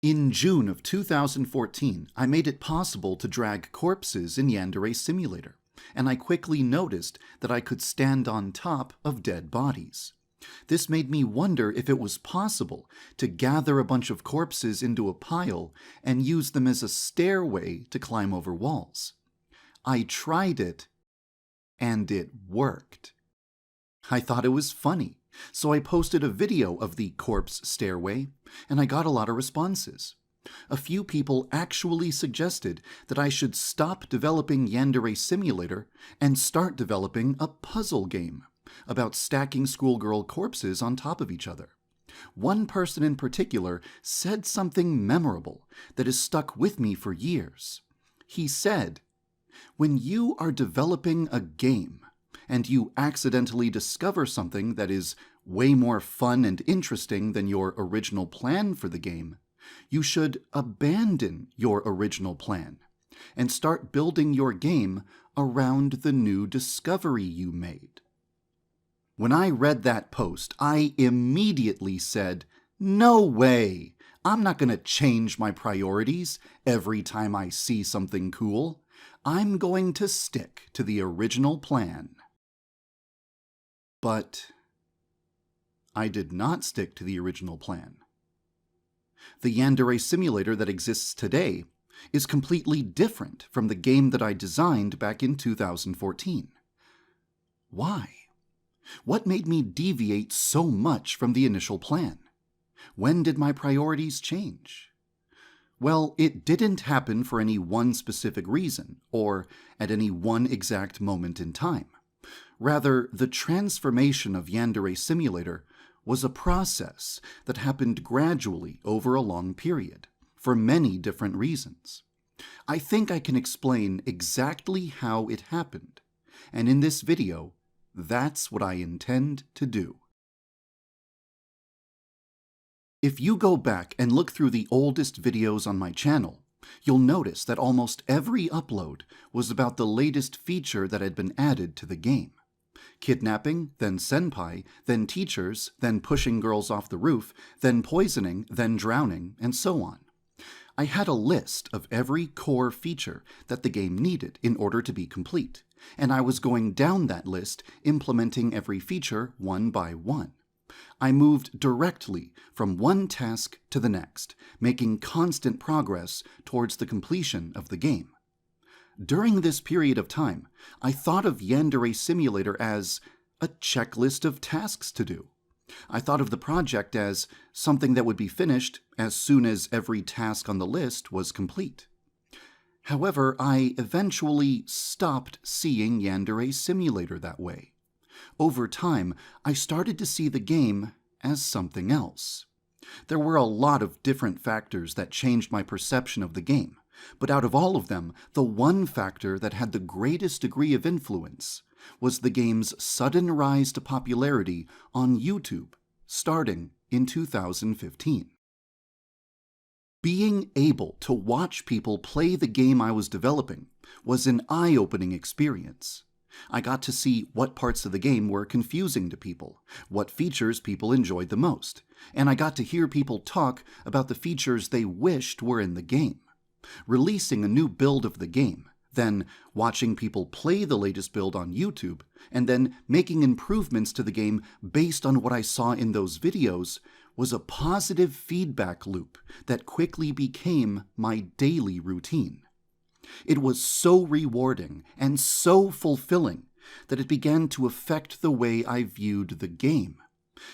In June of 2014, I made it possible to drag corpses in Yandere Simulator, and I quickly noticed that I could stand on top of dead bodies. This made me wonder if it was possible to gather a bunch of corpses into a pile and use them as a stairway to climb over walls. I tried it, and it worked. I thought it was funny, so I posted a video of the corpse stairway, and I got a lot of responses. A few people actually suggested that I should stop developing Yandere Simulator and start developing a puzzle game about stacking schoolgirl corpses on top of each other. One person in particular said something memorable that has stuck with me for years. He said, "When you are developing a game, and you accidentally discover something that is way more fun and interesting than your original plan for the game, you should abandon your original plan and start building your game around the new discovery you made." When I read that post, I immediately said, "No way! I'm not going to change my priorities every time I see something cool. I'm going to stick to the original plan." But I did not stick to the original plan. The Yandere Simulator that exists today is completely different from the game that I designed back in 2014. Why? What made me deviate so much from the initial plan? When did my priorities change? Well, it didn't happen for any one specific reason, or at any one exact moment in time. Rather, the transformation of Yandere Simulator was a process that happened gradually over a long period, for many different reasons. I think I can explain exactly how it happened, and in this video, that's what I intend to do. If you go back and look through the oldest videos on my channel, you'll notice that almost every upload was about the latest feature that had been added to the game. Kidnapping, then senpai, then teachers, then pushing girls off the roof, then poisoning, then drowning, and so on. I had a list of every core feature that the game needed in order to be complete, and I was going down that list, implementing every feature one by one. I moved directly from one task to the next, making constant progress towards the completion of the game. During this period of time, I thought of Yandere Simulator as a checklist of tasks to do. I thought of the project as something that would be finished as soon as every task on the list was complete. However, I eventually stopped seeing Yandere Simulator that way. Over time, I started to see the game as something else. There were a lot of different factors that changed my perception of the game, but out of all of them, the one factor that had the greatest degree of influence was the game's sudden rise to popularity on YouTube, starting in 2015. Being able to watch people play the game I was developing was an eye-opening experience. I got to see what parts of the game were confusing to people, what features people enjoyed the most, and I got to hear people talk about the features they wished were in the game. Releasing a new build of the game, then watching people play the latest build on YouTube, and then making improvements to the game based on what I saw in those videos was a positive feedback loop that quickly became my daily routine. It was so rewarding and so fulfilling that it began to affect the way I viewed the game.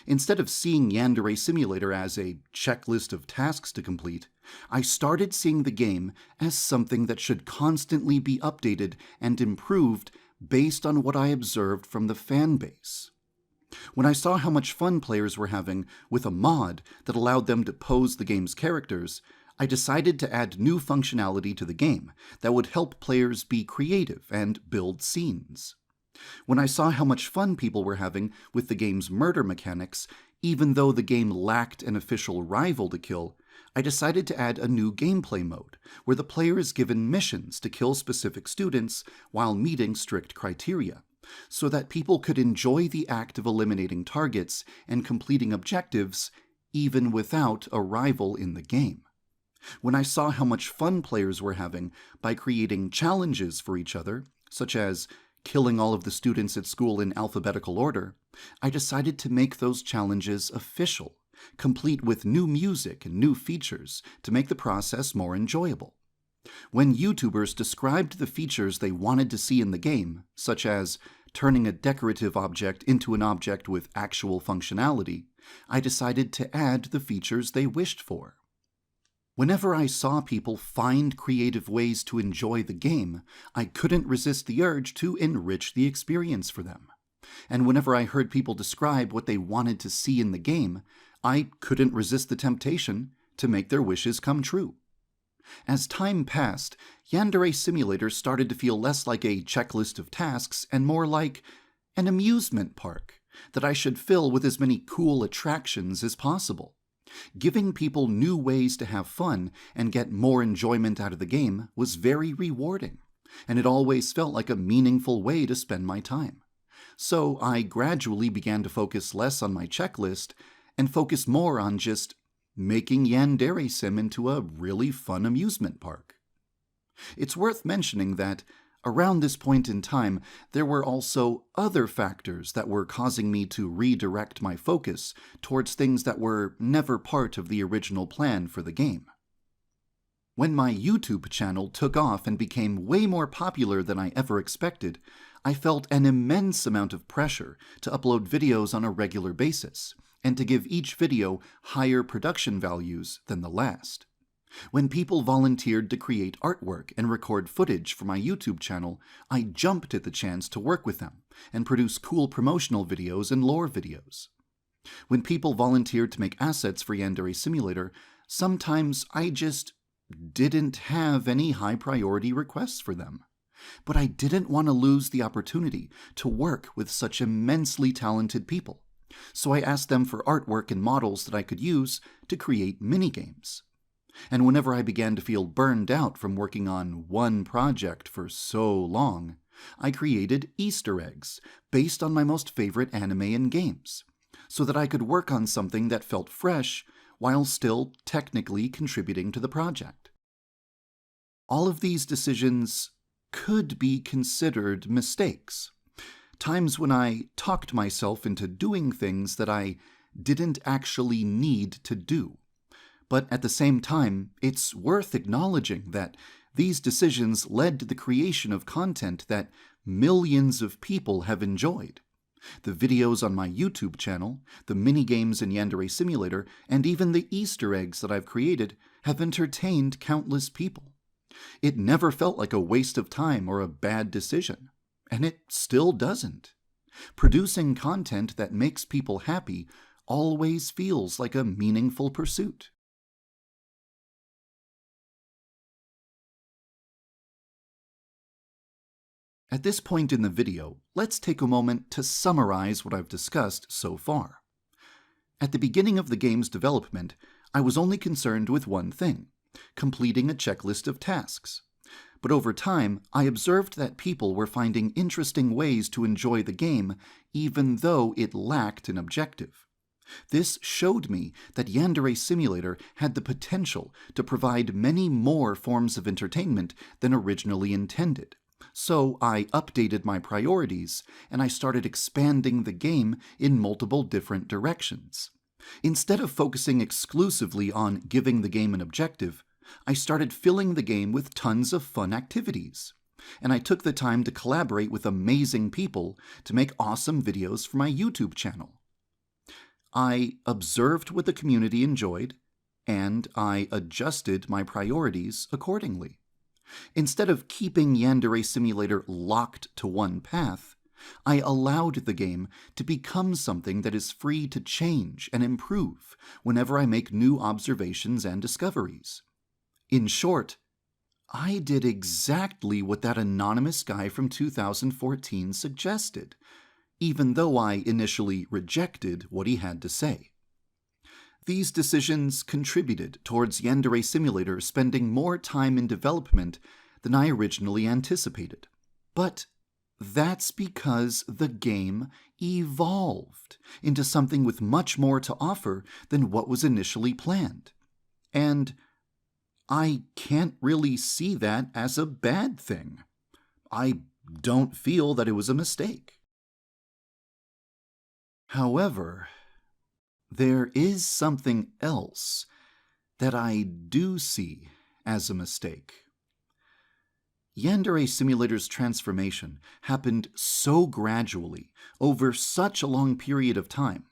Instead of seeing Yandere Simulator as a checklist of tasks to complete, I started seeing the game as something that should constantly be updated and improved based on what I observed from the fan base. When I saw how much fun players were having with a mod that allowed them to pose the game's characters, I decided to add new functionality to the game that would help players be creative and build scenes. When I saw how much fun people were having with the game's murder mechanics, even though the game lacked an official rival to kill, I decided to add a new gameplay mode, where the player is given missions to kill specific students while meeting strict criteria, so that people could enjoy the act of eliminating targets and completing objectives even without a rival in the game. When I saw how much fun players were having by creating challenges for each other, such as killing all of the students at school in alphabetical order, I decided to make those challenges official, complete with new music and new features to make the process more enjoyable. When YouTubers described the features they wanted to see in the game, such as turning a decorative object into an object with actual functionality, I decided to add the features they wished for. Whenever I saw people find creative ways to enjoy the game, I couldn't resist the urge to enrich the experience for them. And whenever I heard people describe what they wanted to see in the game, I couldn't resist the temptation to make their wishes come true. As time passed, Yandere Simulator started to feel less like a checklist of tasks and more like an amusement park that I should fill with as many cool attractions as possible. Giving people new ways to have fun and get more enjoyment out of the game was very rewarding, and it always felt like a meaningful way to spend my time. So I gradually began to focus less on my checklist and focus more on just making Yandere Sim into a really fun amusement park. It's worth mentioning that around this point in time, there were also other factors that were causing me to redirect my focus towards things that were never part of the original plan for the game. When my YouTube channel took off and became way more popular than I ever expected, I felt an immense amount of pressure to upload videos on a regular basis, and to give each video higher production values than the last. When people volunteered to create artwork and record footage for my YouTube channel, I jumped at the chance to work with them and produce cool promotional videos and lore videos. When people volunteered to make assets for Yandere Simulator, sometimes I just didn't have any high priority requests for them. But I didn't want to lose the opportunity to work with such immensely talented people, so I asked them for artwork and models that I could use to create minigames. And whenever I began to feel burned out from working on one project for so long, I created Easter eggs based on my most favorite anime and games, so that I could work on something that felt fresh while still technically contributing to the project. All of these decisions could be considered mistakes. Times when I talked myself into doing things that I didn't actually need to do. But at the same time, it's worth acknowledging that these decisions led to the creation of content that millions of people have enjoyed. The videos on my YouTube channel, the minigames in Yandere Simulator, and even the Easter eggs that I've created have entertained countless people. It never felt like a waste of time or a bad decision, and it still doesn't. Producing content that makes people happy always feels like a meaningful pursuit. At this point in the video, let's take a moment to summarize what I've discussed so far. At the beginning of the game's development, I was only concerned with one thing: completing a checklist of tasks. But over time, I observed that people were finding interesting ways to enjoy the game, even though it lacked an objective. This showed me that Yandere Simulator had the potential to provide many more forms of entertainment than originally intended. So I updated my priorities, and I started expanding the game in multiple different directions. Instead of focusing exclusively on giving the game an objective, I started filling the game with tons of fun activities. And I took the time to collaborate with amazing people to make awesome videos for my YouTube channel. I observed what the community enjoyed, and I adjusted my priorities accordingly. Instead of keeping Yandere Simulator locked to one path, I allowed the game to become something that is free to change and improve whenever I make new observations and discoveries. In short, I did exactly what that anonymous guy from 2014 suggested, even though I initially rejected what he had to say. These decisions contributed towards Yandere Simulator spending more time in development than I originally anticipated. But that's because the game evolved into something with much more to offer than what was initially planned. And I can't really see that as a bad thing. I don't feel that it was a mistake. However, there is something else that I do see as a mistake. Yandere Simulator's transformation happened so gradually over such a long period of time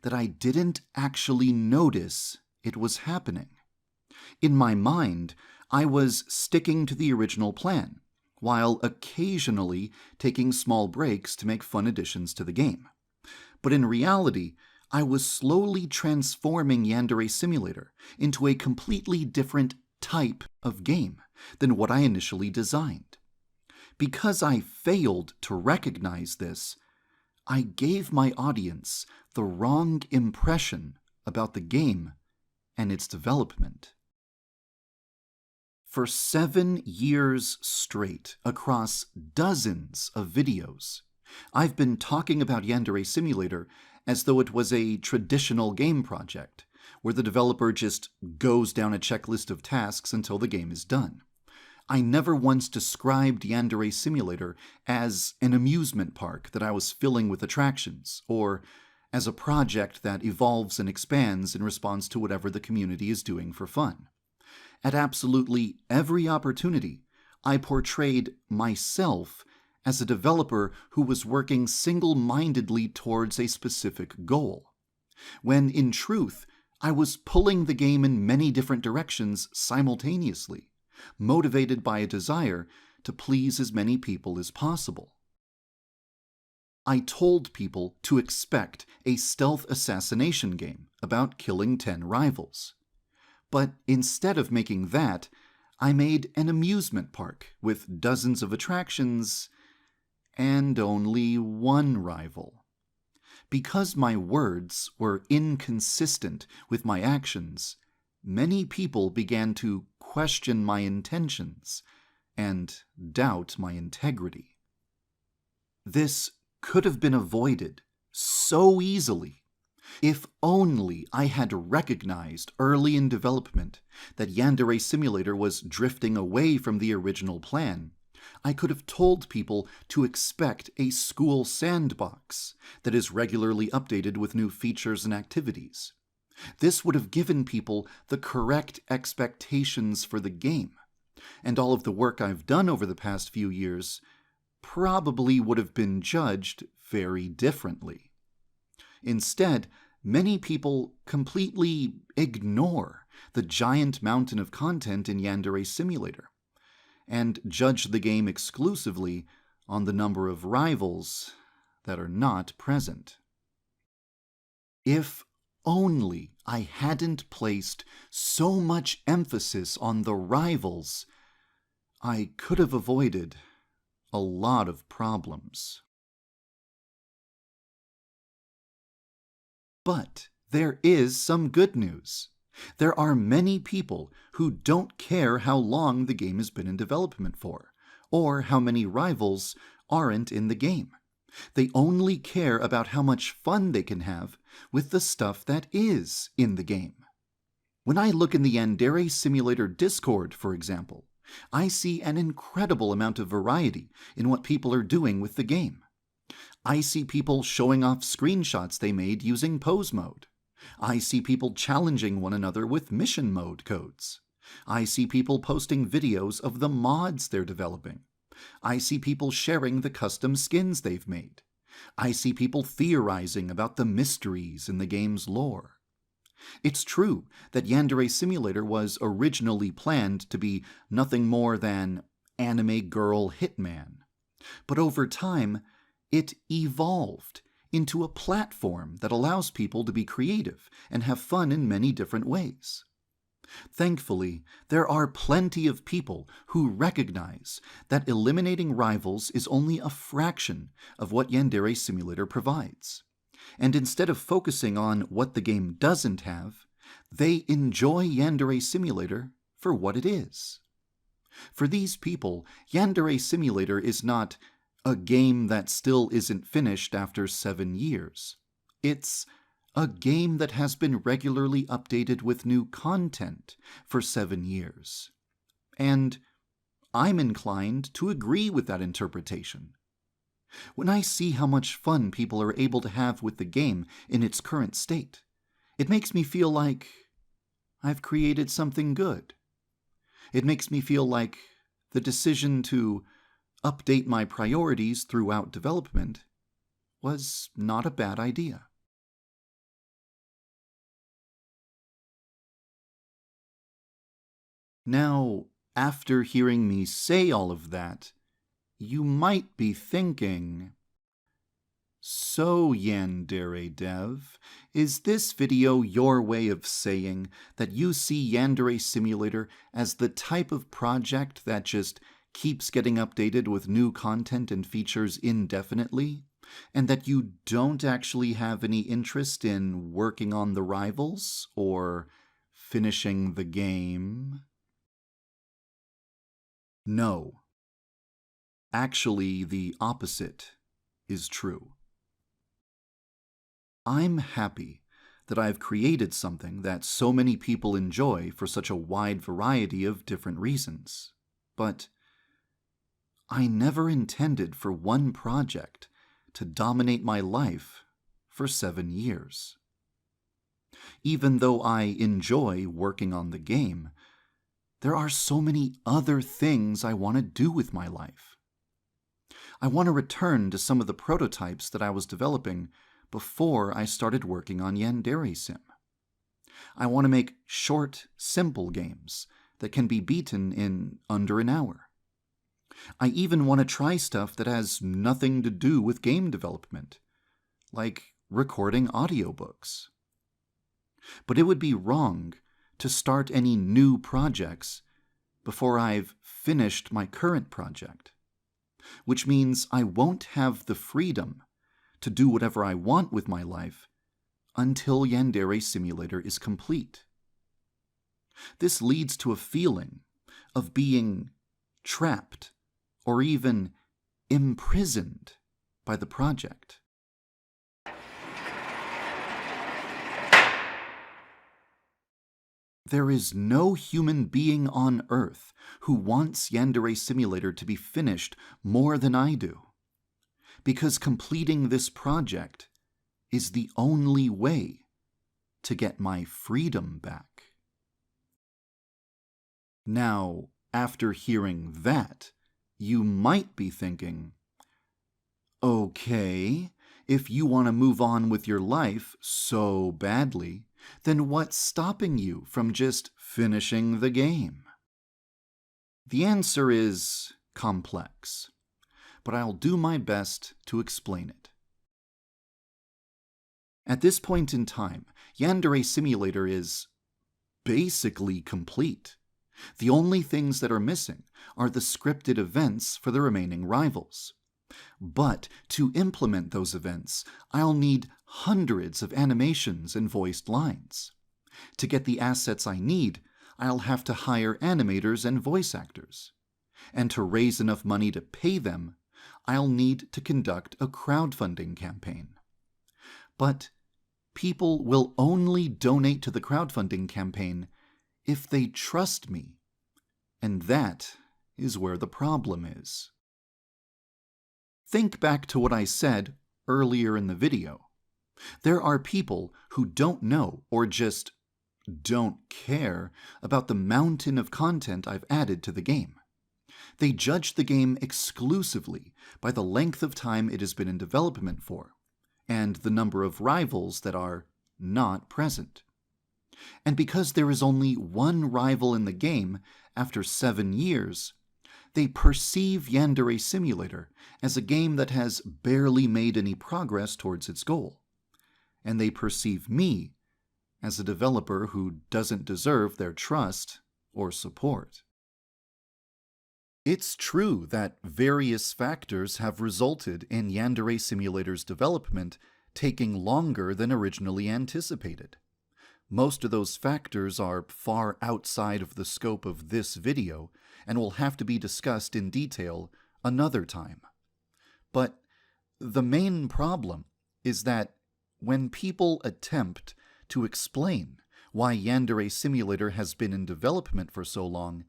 that I didn't actually notice it was happening. In my mind, I was sticking to the original plan, while occasionally taking small breaks to make fun additions to the game. But in reality, I was slowly transforming Yandere Simulator into a completely different type of game than what I initially designed. Because I failed to recognize this, I gave my audience the wrong impression about the game and its development. For 7 years straight, across dozens of videos, I've been talking about Yandere Simulator as though it was a traditional game project, where the developer just goes down a checklist of tasks until the game is done. I never once described Yandere Simulator as an amusement park that I was filling with attractions, or as a project that evolves and expands in response to whatever the community is doing for fun. At absolutely every opportunity, I portrayed myself as a developer who was working single-mindedly towards a specific goal, when in truth, I was pulling the game in many different directions simultaneously, motivated by a desire to please as many people as possible. I told people to expect a stealth assassination game about killing 10 rivals. But instead of making that, I made an amusement park with dozens of attractions and only one rival. Because my words were inconsistent with my actions, many people began to question my intentions and doubt my integrity. This could have been avoided so easily if only I had recognized early in development that Yandere Simulator was drifting away from the original plan. I could have told people to expect a school sandbox that is regularly updated with new features and activities. This would have given people the correct expectations for the game, and all of the work I've done over the past few years probably would have been judged very differently. Instead, many people completely ignore the giant mountain of content in Yandere Simulator and judge the game exclusively on the number of rivals that are not present. If only I hadn't placed so much emphasis on the rivals, I could have avoided a lot of problems. But there is some good news. There are many people who don't care how long the game has been in development for, or how many rivals aren't in the game. They only care about how much fun they can have with the stuff that is in the game. When I look in the Yandere Simulator Discord, for example, I see an incredible amount of variety in what people are doing with the game. I see people showing off screenshots they made using pose mode. I see people challenging one another with mission mode codes. I see people posting videos of the mods they're developing. I see people sharing the custom skins they've made. I see people theorizing about the mysteries in the game's lore. It's true that Yandere Simulator was originally planned to be nothing more than anime girl hitman. But over time, it evolved into a platform that allows people to be creative and have fun in many different ways. Thankfully, there are plenty of people who recognize that eliminating rivals is only a fraction of what Yandere Simulator provides. And instead of focusing on what the game doesn't have, they enjoy Yandere Simulator for what it is. For these people, Yandere Simulator is not a game that still isn't finished after 7 years. It's A game that has been regularly updated with new content for 7 years. And I'm inclined to agree with that interpretation. When I see how much fun people are able to have with the game in its current state, it makes me feel like I've created something good. It makes me feel like the decision to update my priorities throughout development was not a bad idea. Now, after hearing me say all of that, you might be thinking, so YandereDev, is this video your way of saying that you see Yandere Simulator as the type of project that just keeps getting updated with new content and features indefinitely, and that you don't actually have any interest in working on the rivals or finishing the game? No. Actually, the opposite is true. I'm happy that I've created something that so many people enjoy for such a wide variety of different reasons. But I never intended for one project to dominate my life for 7 years. Even though I enjoy working on the game, there are so many other things I want to do with my life. I want to return to some of the prototypes that I was developing before I started working on Yandere Sim. I want to make short, simple games that can be beaten in under an hour. I even want to try stuff that has nothing to do with game development, like recording audiobooks. But it would be wrong to start any new projects before I've finished my current project, which means I won't have the freedom to do whatever I want with my life until Yandere Simulator is complete. This leads to a feeling of being trapped or even imprisoned by the project. There is no human being on Earth who wants Yandere Simulator to be finished more than I do, because completing this project is the only way to get my freedom back. Now, after hearing that, you might be thinking, okay, if you want to move on with your life so badly, then what's stopping you from just finishing the game? The answer is complex, but I'll do my best to explain it. At this point in time, Yandere Simulator is basically complete. The only things that are missing are the scripted events for the remaining rivals. But to implement those events, I'll need hundreds of animations and voiced lines. To get the assets I need, I'll have to hire animators and voice actors. And to raise enough money to pay them, I'll need to conduct a crowdfunding campaign. But people will only donate to the crowdfunding campaign if they trust me. And that is where the problem is. Think back to what I said earlier in the video. There are people who don't know or just don't care about the mountain of content I've added to the game. They judge the game exclusively by the length of time it has been in development for, and the number of rivals that are not present. And because there is only one rival in the game after 7 years, they perceive Yandere Simulator as a game that has barely made any progress towards its goal. And they perceive me as a developer who doesn't deserve their trust or support. It's true that various factors have resulted in Yandere Simulator's development taking longer than originally anticipated. Most of those factors are far outside of the scope of this video and will have to be discussed in detail another time. But the main problem is that when people attempt to explain why Yandere Simulator has been in development for so long,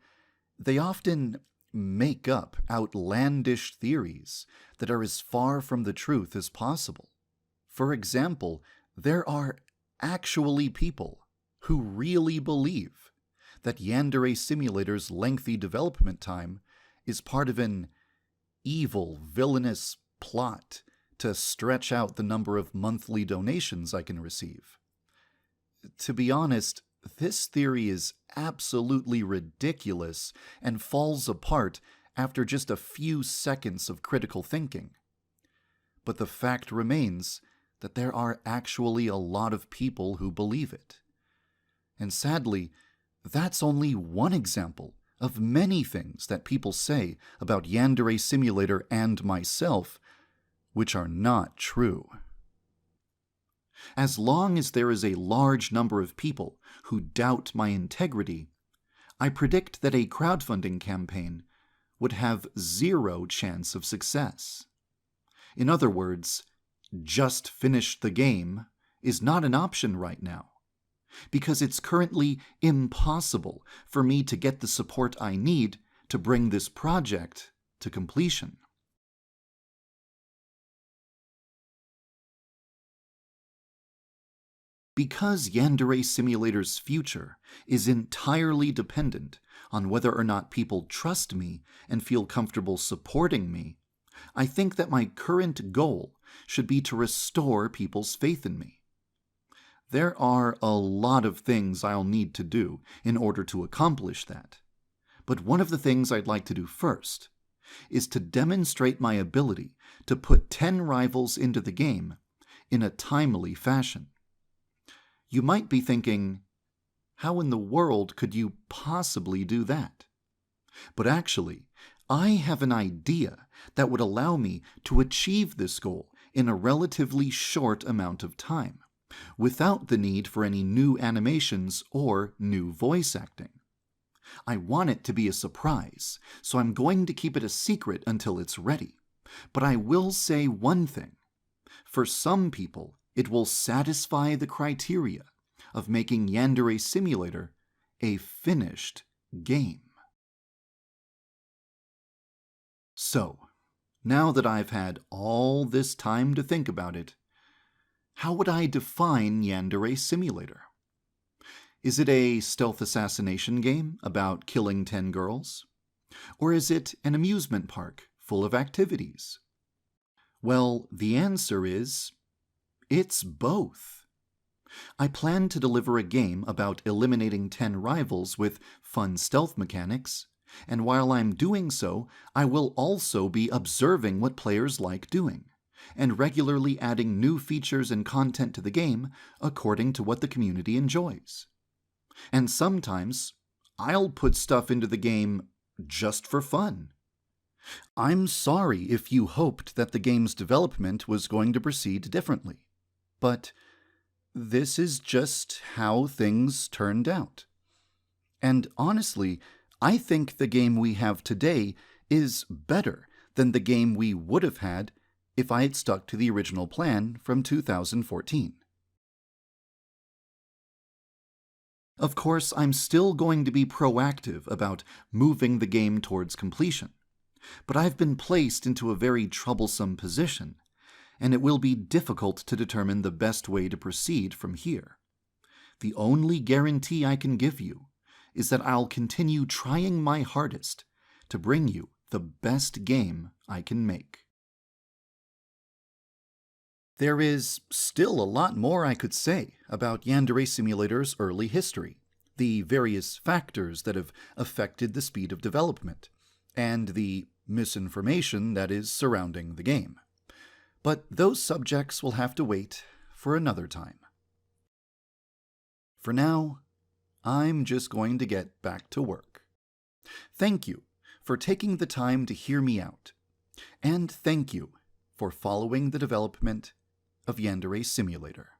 they often make up outlandish theories that are as far from the truth as possible. For example, there are actually people who really believe that Yandere Simulator's lengthy development time is part of an evil, villainous plot to stretch out the number of monthly donations I can receive. To be honest, this theory is absolutely ridiculous and falls apart after just a few seconds of critical thinking. But the fact remains that there are actually a lot of people who believe it. And sadly, that's only one example of many things that people say about Yandere Simulator and myself, which are not true. As long as there is a large number of people who doubt my integrity, I predict that a crowdfunding campaign would have zero chance of success. In other words, just finish the game is not an option right now, because it's currently impossible for me to get the support I need to bring this project to completion. Because Yandere Simulator's future is entirely dependent on whether or not people trust me and feel comfortable supporting me, I think that my current goal should be to restore people's faith in me. There are a lot of things I'll need to do in order to accomplish that, but one of the things I'd like to do first is to demonstrate my ability to put 10 rivals into the game in a timely fashion. You might be thinking, how in the world could you possibly do that? But actually, I have an idea that would allow me to achieve this goal in a relatively short amount of time, without the need for any new animations or new voice acting. I want it to be a surprise, so I'm going to keep it a secret until it's ready. But I will say one thing. For some people, it will satisfy the criteria of making Yandere Simulator a finished game. So, now that I've had all this time to think about it, how would I define Yandere Simulator? Is it a stealth assassination game about killing 10 girls? Or is it an amusement park full of activities? Well, the answer is, it's both. I plan to deliver a game about eliminating 10 rivals with fun stealth mechanics, and while I'm doing so, I will also be observing what players like doing, and regularly adding new features and content to the game according to what the community enjoys. And sometimes, I'll put stuff into the game just for fun. I'm sorry if you hoped that the game's development was going to proceed differently, but this is just how things turned out. And honestly, I think the game we have today is better than the game we would have had if I had stuck to the original plan from 2014. Of course, I'm still going to be proactive about moving the game towards completion, but I've been placed into a very troublesome position, and it will be difficult to determine the best way to proceed from here. The only guarantee I can give you is that I'll continue trying my hardest to bring you the best game I can make. There is still a lot more I could say about Yandere Simulator's early history, the various factors that have affected the speed of development, and the misinformation that is surrounding the game. But those subjects will have to wait for another time. For now, I'm just going to get back to work. Thank you for taking the time to hear me out, and thank you for following the development of Yandere Simulator.